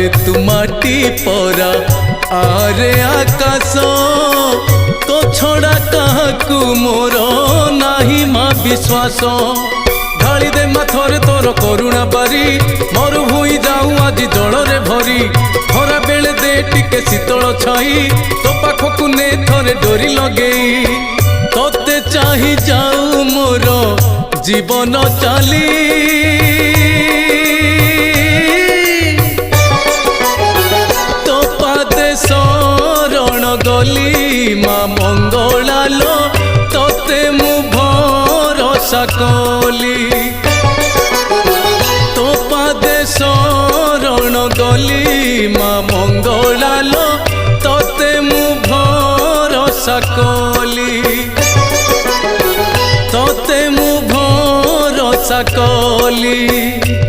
आरे तू माटी परा आरे आकाश तो छड़ा काहाकू मोर नाही माँ विश्वास ढाली दे माथरे तोर करुणा बारी मरु भूई जाऊँ आज जलरे भरी खरा बेले दे टिके शीतल छाई तो पाखकू ने थरे डोरी लगेई तोते चाही जाऊ मोर जीवन चाली तो पादे शरण गली माँ मंगला लो तोते मु भरोसा कली तो पादे शरण गली माँ मंगला लो तोते मु भरोसा कली तोते मु भरोसा कली।